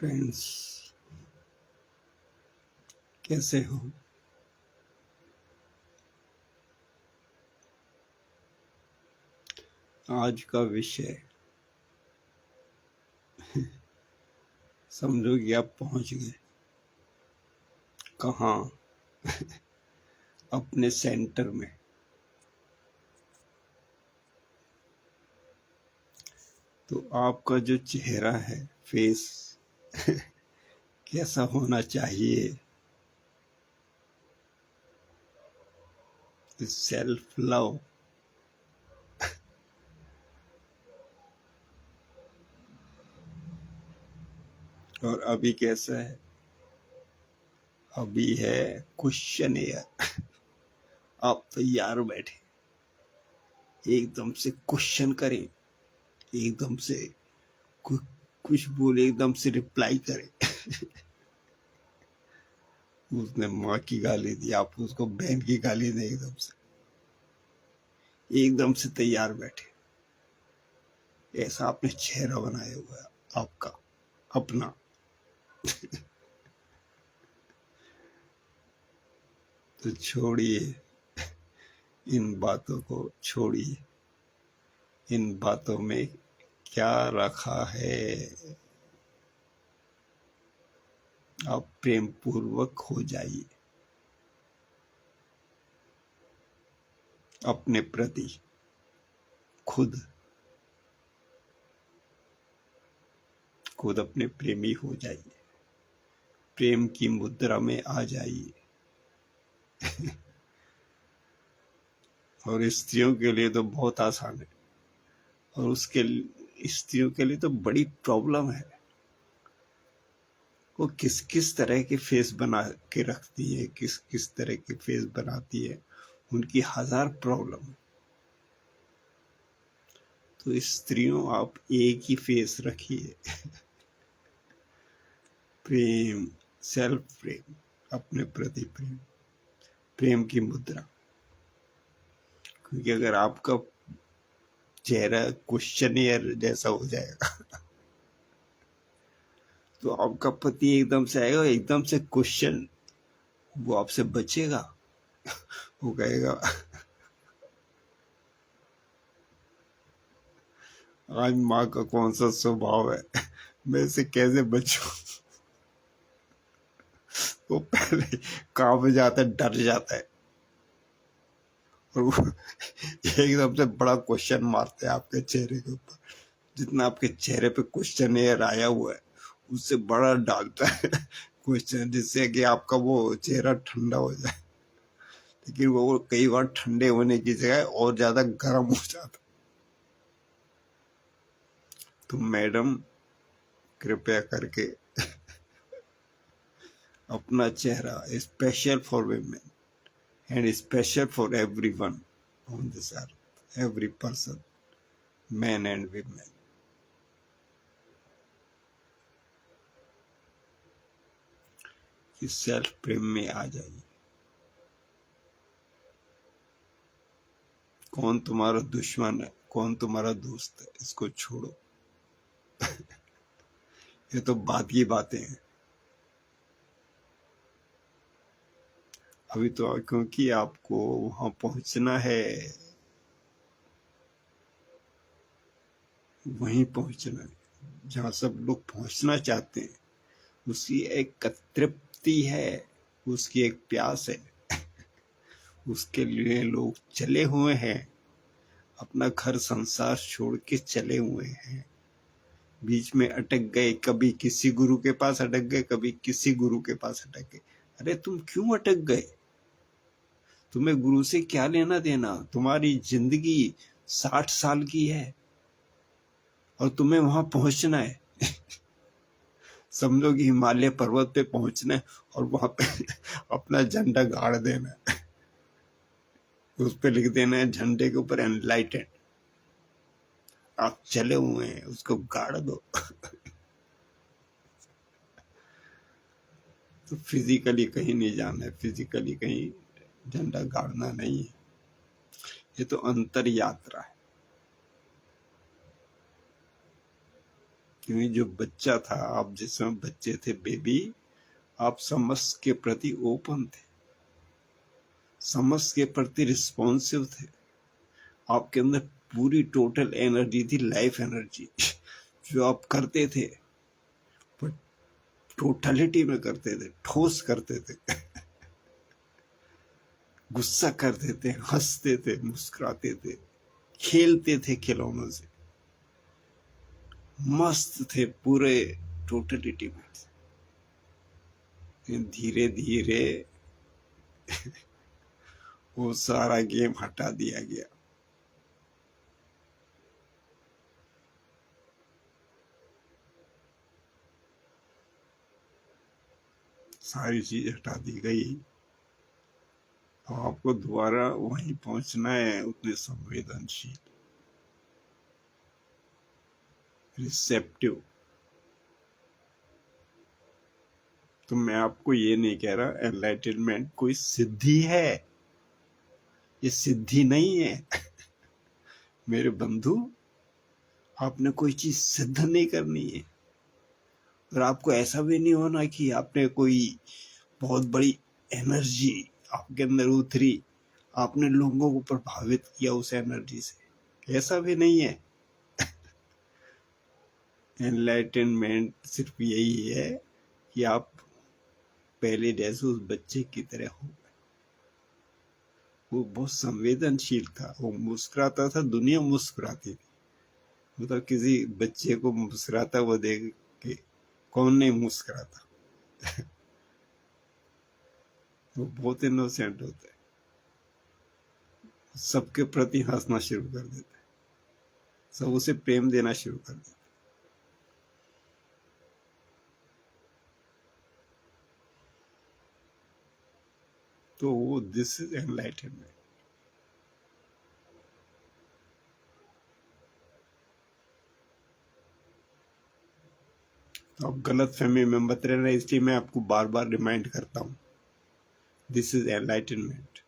Friends, कैसे हो? आज का विषय समझो कि आप पहुंच गए कहाँ? अपने सेंटर में। तो आपका जो चेहरा है, फेस कैसा होना चाहिए? Self love. और अभी कैसा है? अभी है क्वेश्चन एयर। आप तैयार बैठे, एकदम से क्वेश्चन करें, एकदम से कुछ बोले, एकदम से रिप्लाई करें। उसने माँ की गाली दी, आप उसको बहन की गाली दें, एकदम से तैयार बैठे। ऐसा आपने चेहरा बनाया हुआ है आपका, अपना। तो छोड़िए इन बातों को, छोड़िए। इन बातों में क्या रखा है? आप प्रेम पूर्वक हो जाइए अपने प्रति। खुद अपने प्रेमी हो जाइए, प्रेम की मुद्रा में आ जाइए। और स्त्रियों के लिए तो बहुत आसान है, और उसके स्त्रियों के लिए तो बड़ी प्रॉब्लम है। वो किस किस तरह के फेस बना के रखती है, किस किस तरह के फेस बनाती है, उनकी हजार प्रॉब्लम। तो स्त्रियों, आप एक ही फेस रखिए। प्रेम, सेल्फ प्रेम, अपने प्रति प्रेम, प्रेम की मुद्रा। क्योंकि अगर आपका चेहरा क्वेश्चनियर जैसा हो जाएगा तो आपका पति एकदम से आएगा, एकदम से क्वेश्चन, वो आपसे बचेगा। वो कहेगा आज माँ का कौन सा स्वभाव है, मैं इससे कैसे बचूं? वो पहले कांप जाता है, डर जाता है, और वो एकदम से बड़ा क्वेश्चन मारते हैं आपके चेहरे के ऊपर। जितना आपके चेहरे पे क्वेश्चन एयर आया हुआ है, उससे बड़ा डालता है क्वेश्चन, जिससे कि आपका वो चेहरा ठंडा हो जाए। लेकिन वो कई बार ठंडे होने की जगह और ज्यादा गर्म हो जाता। तो मैडम, कृपया करके अपना चेहरा, special for women and special for everyone on this earth, every person, men and women, कि सेल्फ प्रेम में आ जाइए। कौन तुम्हारा दुश्मन है, कौन तुम्हारा दोस्त है, इसको छोड़ो। ये तो बात की बातें हैं। अभी तो क्योंकि आपको वहां पहुंचना है, वहीं पहुंचना है जहां सब लोग पहुंचना चाहते हैं। उसकी एक तृप्ति है, उसकी एक प्यास है, उसके लिए लोग चले हुए हैं, अपना घर संसार छोड़ के चले हुए हैं। बीच में अटक गए, कभी किसी गुरु के पास अटक गए, कभी किसी गुरु के पास अटक गए। अरे तुम क्यों अटक गए? तुम्हें गुरु से क्या लेना देना? तुम्हारी जिंदगी 60 साल की है और तुम्हें वहां पहुंचना है। समझो कि हिमालय पर्वत पे पहुंचना है और वहां पे अपना झंडा गाड़ देना है। उस पे लिख देना है झंडे के ऊपर एनलाइटेड। आप चले हुए हैं, उसको गाड़ दो। तो फिजिकली कहीं नहीं जाना है, फिजिकली कहीं झंडा गाड़ना नहीं है। ये तो अंतर यात्रा है। क्योंकि जो बच्चा था, आप जिस समय बच्चे थे, बेबी, आप समस्त के प्रति ओपन थे, समस्त के प्रति रिस्पॉन्सिव थे। आपके अंदर पूरी टोटल एनर्जी थी, लाइफ एनर्जी। जो आप करते थे पर टोटलिटी में करते थे, ठोस करते थे, गुस्सा करते थे, हंसते थे, मुस्कुराते थे, खेलते थे खिलौनों से, मस्त थे पूरे टोटलिटी में। धीरे धीरे वो सारा गेम हटा दिया गया। सारी चीज हटा दी गई। तो आपको दोबारा वहीं पहुंचना है, उतने संवेदनशील, रिसेप्टिव। तो मैं आपको ये नहीं कह रहा एनलाइटनमेंट कोई सिद्धि है, ये सिद्धि नहीं है। मेरे बंधु, आपने कोई चीज सिद्ध नहीं करनी है, और आपको ऐसा भी नहीं होना कि आपने कोई बहुत बड़ी एनर्जी आपके अंदर उतरी, आपने लोगों को प्रभावित किया उस एनर्जी से, ऐसा भी नहीं है। एनलाइटनमेंट सिर्फ यही है कि आप पहले जैसे उस बच्चे की तरह हो गए। वो बहुत संवेदनशील था, वो मुस्कुराता था, दुनिया मुस्कुराती थी। मतलब किसी बच्चे को मुस्कुराता वो देख के कौन नहीं मुस्कुराता। वो बहुत इनोसेंट होता है, सबके प्रति हंसना शुरू कर देता है, सब उसे प्रेम देना शुरू कर देता है। तो वो दिस इज एनलाइटनमेंट। तो आप गलत फहमी में मत रहना, इसलिए मैं आपको बार बार रिमाइंड करता हूँ, दिस इज एनलाइटनमेंट।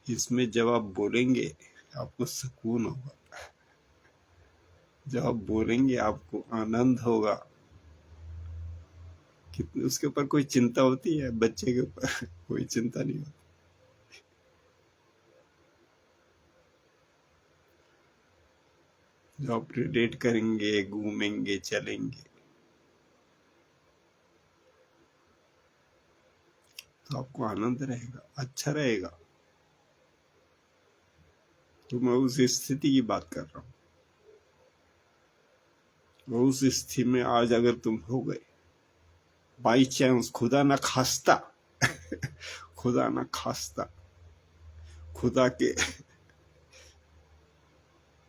इसमें जब आप बोलेंगे आपको सुकून होगा, जब आप बोलेंगे आपको आनंद होगा। कितने उसके ऊपर कोई चिंता होती है? बच्चे के ऊपर कोई चिंता नहीं होती। जब आप रिलेट करेंगे, घूमेंगे, चलेंगे, तो आपको आनंद रहेगा, अच्छा रहेगा। तो मैं उस स्थिति की बात कर रहा हूँ। उस स्थिति में आज अगर तुम हो गए, बाई चांस, खुदा ना खास्ता खुदा ना खास्ता, खुदा के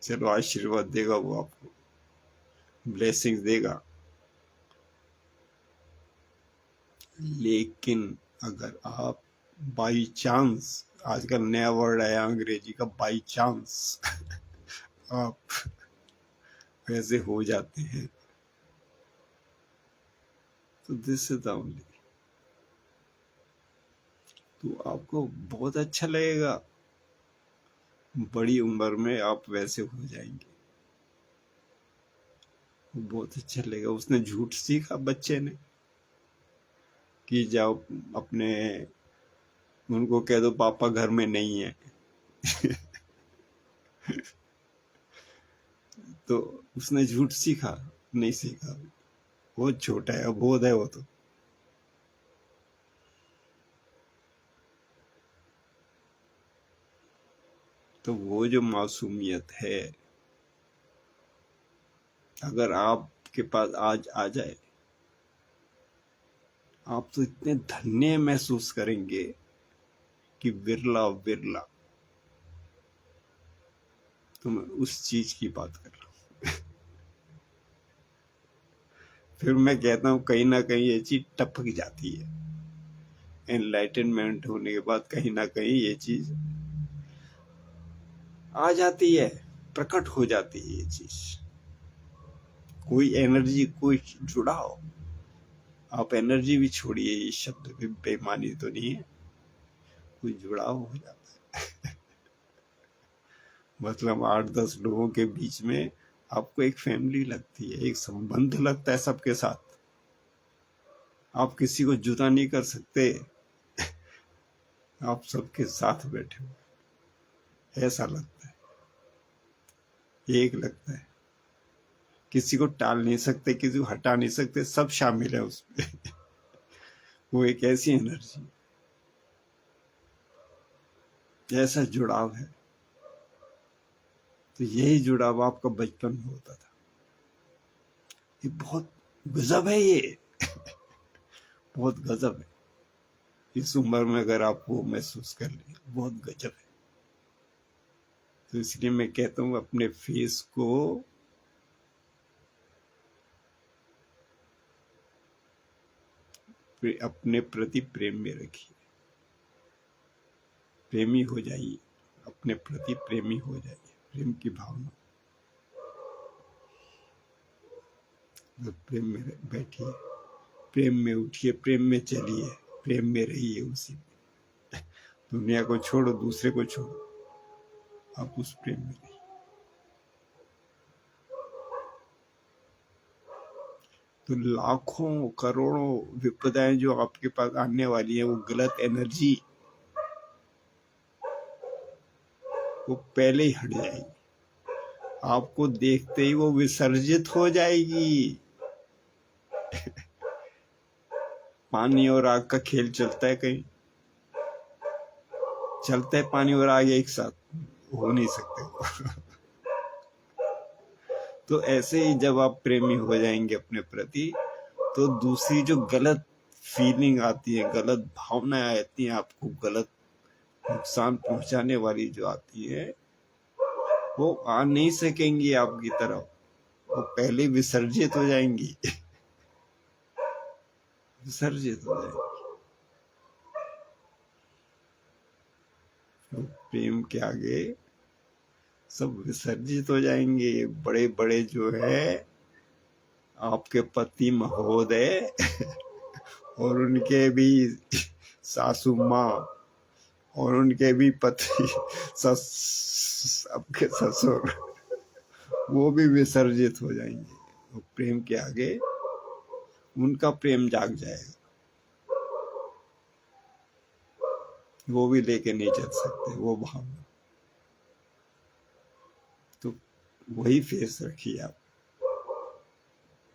चलो आशीर्वाद देगा, वो आपको ब्लेसिंग्स देगा। लेकिन अगर आप बाई चांस, आजकल नया वर्ड आया अंग्रेजी का, बाई चांस आप वैसे हो जाते हैं, तो दिस इज द ओनली। तो आपको बहुत अच्छा लगेगा, बड़ी उम्र में आप वैसे हो जाएंगे, बहुत अच्छा लगेगा। उसने झूठ सीखा बच्चे ने कि जाओ अपने, उनको कह दो पापा घर में नहीं है। तो उसने झूठ सीखा? नहीं सीखा, बहुत छोटा है, अबोध है वो तो। तो वो जो मासूमियत है, अगर आपके पास आज आ जाए, आप तो इतने धन्य महसूस करेंगे कि विरला विरला। तो मैं उस चीज की बात कर रहा हूँ। फिर मैं कहता हूँ कहीं ना कहीं ये चीज टपक जाती है, एनलाइटनमेंट होने के बाद कहीं ना कहीं ये चीज आ जाती है, प्रकट हो जाती है ये चीज। कोई एनर्जी, कोई जुड़ाव, आप एनर्जी भी छोड़िए, ये शब्द भी बेईमानी तो नहीं है, कोई जुड़ाव हो जाता है। मतलब 8-10 लोगों के बीच में आपको एक फैमिली लगती है, एक संबंध लगता है सबके साथ। आप किसी को जुदा नहीं कर सकते, आप सबके साथ बैठे हो, ऐसा लगता है, एक लगता है। किसी को टाल नहीं सकते, किसी को हटा नहीं सकते, सब शामिल है उसमें। वो एक ऐसी एनर्जी, ऐसा जुड़ाव है। तो यही जुड़ाव आपका बचपन में होता था। ये बहुत गजब है, ये बहुत गजब है। इस उम्र में अगर आप वो महसूस कर ले, बहुत गजब है। तो इसलिए मैं कहता हूँ अपने फेस को अपने प्रति प्रेम में रखिए, प्रेमी हो जाइए, अपने प्रति प्रेमी हो जाइए, प्रेम की भावना। प्रेम में बैठिए, प्रेम में उठिए, प्रेम में चलिए, प्रेम में रहिए उसी में। दुनिया को छोड़ो, दूसरे को छोड़ो, आप उस प्रेम में रहिए। तो लाखों करोड़ों विपदाएं जो आपके पास आने वाली है, वो गलत एनर्जी, वो पहले ही हट जाएगी। आपको देखते ही वो विसर्जित हो जाएगी। पानी और आग का खेल चलता है कहीं? चलता है पानी और आग एक साथ? हो नहीं सकते। तो ऐसे ही जब आप प्रेमी हो जाएंगे अपने प्रति, तो दूसरी जो गलत फीलिंग आती है, गलत भावनाएं आती हैं, आपको गलत नुकसान पहुंचाने वाली जो आती है, वो आ नहीं सकेंगी आपकी तरफ, वो पहले विसर्जित हो जाएंगी। विसर्जित हो जाएंगी। तो प्रेम के आगे सब विसर्जित हो जाएंगे। बड़े बड़े जो है आपके पति महोदय और उनके भी सासू माँ और उनके भी पति आपके ससुर, वो भी विसर्जित हो जाएंगे। तो प्रेम के आगे उनका प्रेम जाग जाएगा, वो भी लेके नहीं चल सकते वो भावना। तो वही फेस रखिए आप,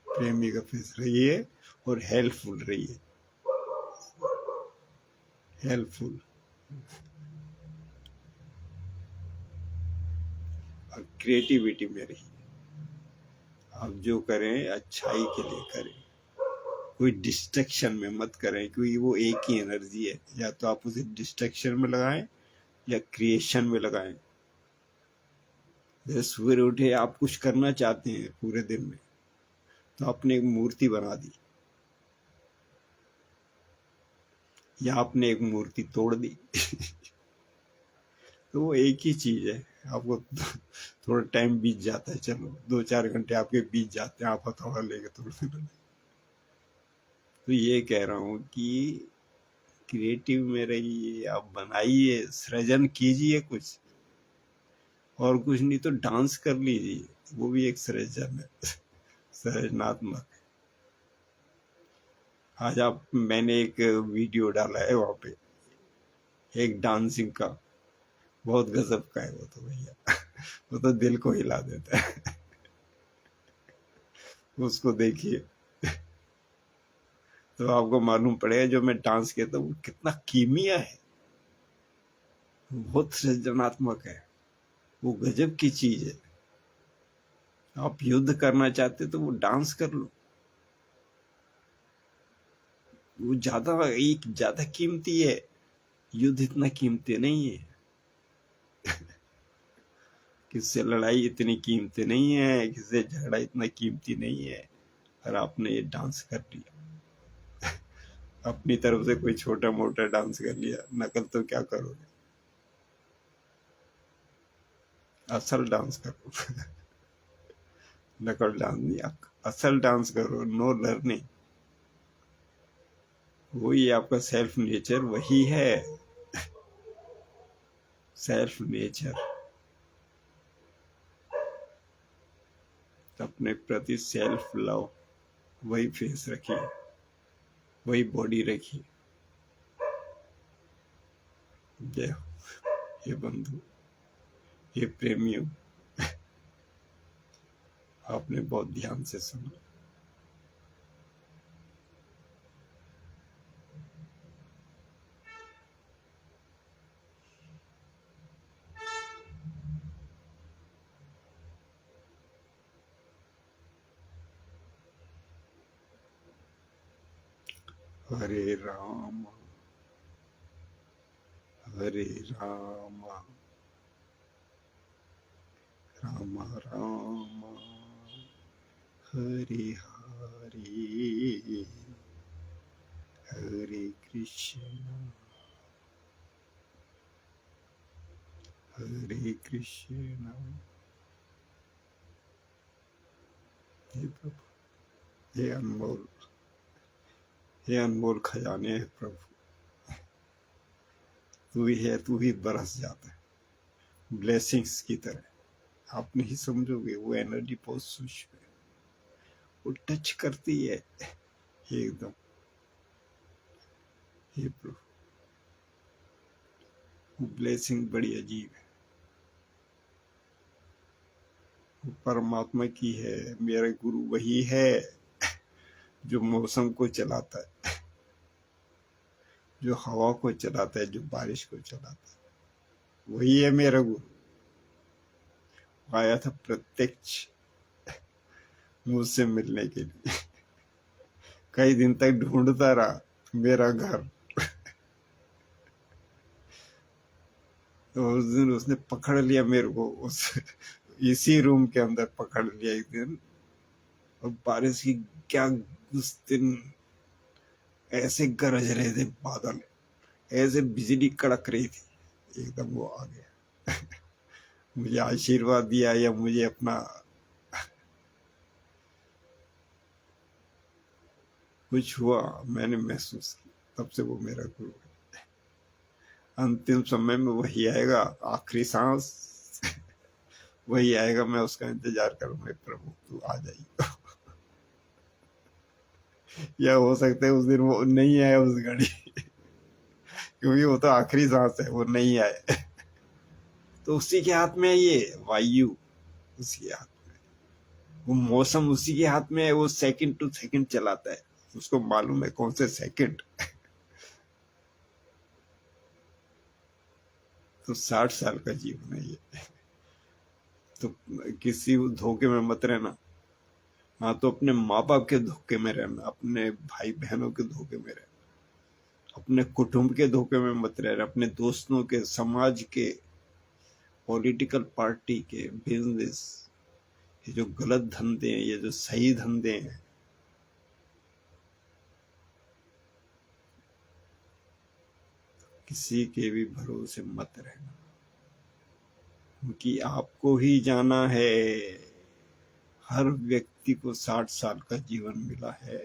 प्रेमी का फेस रहिए और हेल्पफुल रहिए, हेल्पफुल। और क्रिएटिविटी में रहिए। आप जो करें अच्छाई के लिए करें, कोई डिस्ट्रैक्शन में मत करें, क्योंकि वो एक ही एनर्जी है। या तो आप उसे डिस्ट्रैक्शन में लगाएं या क्रिएशन में लगाएं। जैसे सुबह उठे, आप कुछ करना चाहते हैं पूरे दिन में, तो आपने एक मूर्ति बना दी या आपने एक मूर्ति तोड़ दी। तो वो एक ही चीज है। आपको थोड़ा टाइम बीत जाता है, चलो 2-4 घंटे आपके बीत जाते हैं, आप हथौड़ा लेके तोड़ने लगे। तो ये कह रहा हूँ कि क्रिएटिव में रहिए, आप बनाइए, सृजन कीजिए कुछ, और कुछ नहीं तो डांस कर लीजिए, वो भी एक सृजन है, सृजनात्मक। आज मैंने एक वीडियो डाला है वहां पे, एक डांसिंग का, बहुत गजब का है वो तो भैया। वो तो दिल को हिला देता है। उसको देखिए तो आपको मालूम पड़ेगा जो मैं डांस कहता हूँ कितना कीमिया है, बहुत सृजनात्मक है, वो गजब की चीज है। आप युद्ध करना चाहते तो वो डांस कर लो, वो ज्यादा कीमती है। युद्ध इतना कीमती नहीं है। किससे लड़ाई इतनी कीमती नहीं है, किससे झगड़ा इतना कीमती नहीं है। और आपने ये डांस कर लिया, अपनी तरफ से कोई छोटा मोटा डांस कर लिया, नकल तो क्या करोगे, असल डांस करो। नकल डांस नहीं, असल डांस करो, नो लर्निंग। वही आपका सेल्फ नेचर वही है, सेल्फ नेचर। अपने प्रति सेल्फ लव, वही फेस रखिए, वही बॉडी रखिए। जय हो। ये बंधु, ये प्रेमियों, आपने बहुत ध्यान से सुना। हरे राम हरे राम राम राम हरे हरे, हरे कृष्ण हरे कृष्ण। हे प्रभु, हे अनमोल खजाने है प्रभु, तू ही है, तू ही बरस जाता है ब्लेसिंग्स की तरह। आप नहीं समझोगे, वो एनर्जी बहुत सूक्ष्म है, वो टच करती है एकदम। हे प्रभु, वो ब्लेसिंग बड़ी अजीब है, वो परमात्मा की है। मेरा गुरु वही है जो मौसम को चलाता है, जो हवा को चलाता है, जो बारिश को चलाता है, वही है मेरा गुरु। आया था प्रत्यक्ष मुझसे मिलने के लिए, कई दिन तक ढूंढता रहा मेरा घर। तो उस दिन उसने पकड़ लिया मेरे को, उस इसी रूम के अंदर पकड़ लिया एक दिन। और बारिश की क्या, उस दिन ऐसे गरज रहे थे बादल, ऐसे बिजली कड़क रही थी, एकदम वो आ गया मुझे आशीर्वाद दिया, या मुझे अपना कुछ हुआ, मैंने महसूस किया, तब से वो मेरा गुरु है। अंतिम समय में वही आएगा, आखिरी सांस वही आएगा, मैं उसका इंतजार करूंगा, प्रभु तू आ जाइए। या हो सकता है उस दिन वो नहीं आया उस घड़ी क्योंकि वो तो आखिरी सांस है, वो नहीं आए। तो उसी के हाथ में है ये वायु, उसी के हाथ में, वो मौसम उसी के हाथ में है, वो सेकंड टू सेकंड चलाता है, उसको मालूम है कौन से सेकंड। तो 60 साल का जीवन है ये, तो किसी धोखे में मत रहना। हाँ, तो अपने माँ बाप के धोखे में रहना, अपने भाई बहनों के धोखे में रहना, अपने कुटुंब के धोखे में मत रहना, अपने दोस्तों के, समाज के, पॉलिटिकल पार्टी के, बिजनेस, ये जो गलत धंधे हैं, ये जो सही धंधे हैं, किसी के भी भरोसे मत रहना, क्योंकि आपको ही जाना है। हर व्यक्ति को 60 साल का जीवन मिला है,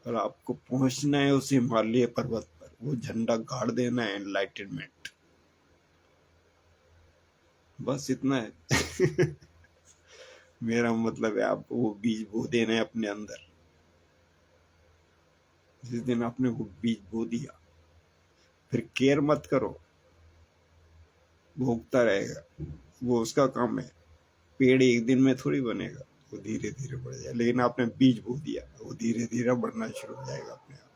और आपको पहुंचना है उस हिमालय पर्वत पर, वो झंडा गाड़ देना है, एनलाइटनमेंट, बस इतना है। मेरा मतलब है आपको वो बीज बो देना है अपने अंदर। जिस दिन आपने वो बीज बो दिया, फिर केयर मत करो, वो उगता रहेगा, वो उसका काम है। पेड़ एक दिन में थोड़ी बनेगा, वो धीरे धीरे बढ़ जाएगा, लेकिन आपने बीज बो दिया, वो धीरे धीरे बढ़ना शुरू हो जाएगा अपने आप।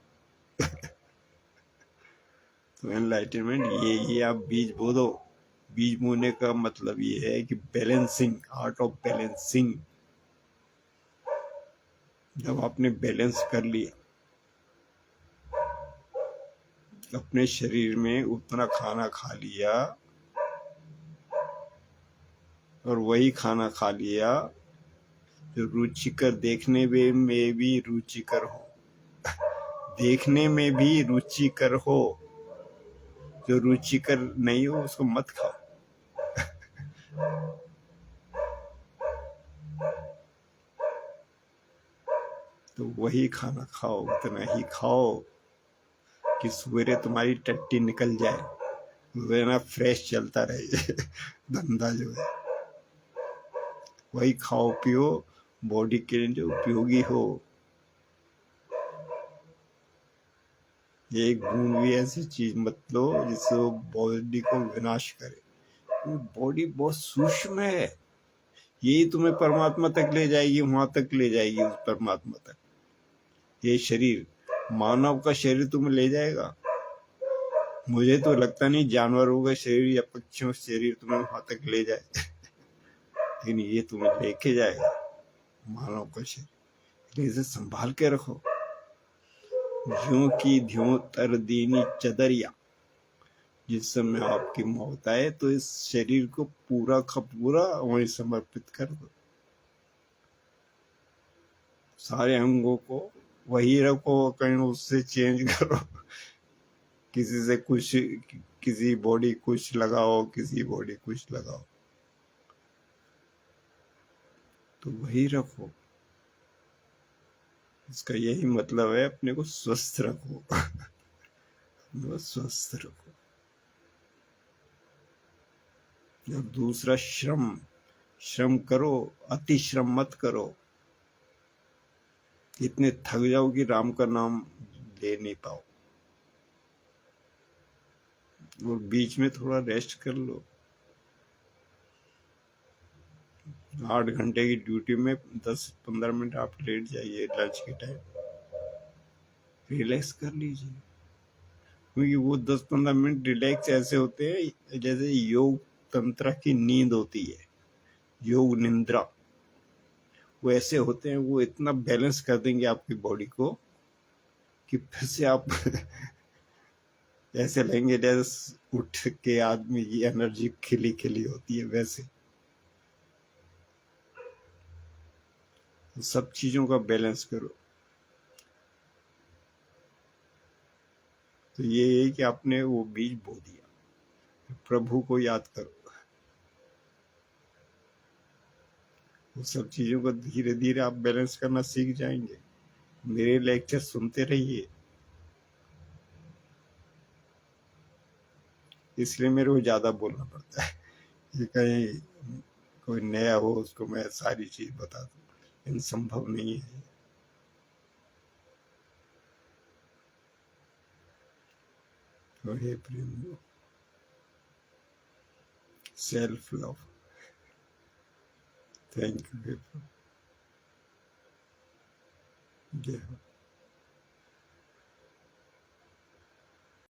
तो एनलाइटनमेंट ये आप बीज बो दो। बीज बोने का मतलब ये है कि बैलेंसिंग, आर्ट ऑफ बैलेंसिंग। जब आपने बैलेंस कर लिया, अपने शरीर में उतना खाना खा लिया, और वही खाना खा लिया जो रुचिकर, देखने में भी रुचिकर हो, देखने में भी रुचिकर हो। जो रुचिकर नहीं हो उसको मत खाओ। तो वही खाना खाओ, उतना ही खाओ कि सवेरे तुम्हारी टट्टी निकल जाए, वरना फ्रेश चलता रहे धंधा जो है। वही खाओ पियो, बॉडी के लिए जो उपयोगी हो। एक बूंद भी ऐसी चीज मत लो जिससे वो बॉडी को विनाश करे। बॉडी बहुत सूक्ष्म है, यही तुम्हें परमात्मा तक ले जाएगी, वहां तक ले जाएगी, उस परमात्मा तक। ये शरीर, मानव का शरीर तुम्हें ले जाएगा। मुझे तो लगता नहीं जानवरों का शरीर या पक्षियों का शरीर तुम्हें वहां तक ले जाए लेकिन ये तुम्हें लेके जाएगा, मानव का शरीर। इसे संभाल के रखो। ज्यों की ध्यों तर दीनी चदरिया। जिस समय आपकी मौत आए तो इस शरीर को पूरा का पूरा वहीं समर्पित कर दो। सारे अंगों को वही रखो, कहीं उससे चेंज करो। किसी से कुछ, किसी बॉडी कुछ लगाओ, किसी बॉडी कुछ लगाओ, तो वही रखो। इसका यही मतलब है, अपने को स्वस्थ रखो। स्वस्थ रखो। और दूसरा श्रम, श्रम करो, अति श्रम मत करो। इतने थक जाओ कि राम का नाम ले नहीं पाओ। और बीच में थोड़ा रेस्ट कर लो। 8 घंटे की ड्यूटी में 10-15 मिनट आप लेट जाइए लंच के टाइम, रिलैक्स कर लीजिए। क्योंकि वो 10-15 मिनट रिलैक्स ऐसे होते हैं जैसे योग तंत्र की नींद होती है, योग निंद्रा। वो ऐसे होते हैं, वो इतना बैलेंस कर देंगे आपकी बॉडी को कि फिर से आप ऐसे लेंगे जैसे उठ के आदमी की एनर्जी खिली खिली होती है। वैसे सब चीजों का बैलेंस करो। तो ये है कि आपने वो बीज बो दिया, प्रभु को याद करो। वो सब चीजों को धीरे धीरे आप बैलेंस करना सीख जाएंगे। मेरे लेक्चर सुनते रहिए, इसलिए मेरे को ज्यादा बोलना पड़ता है कि कहीं कोई नया हो उसको मैं सारी चीज बता दूं, लेकिन संभव नहीं है। तो हे प्रेम, सेल्फ लव। Thank you. जय हो।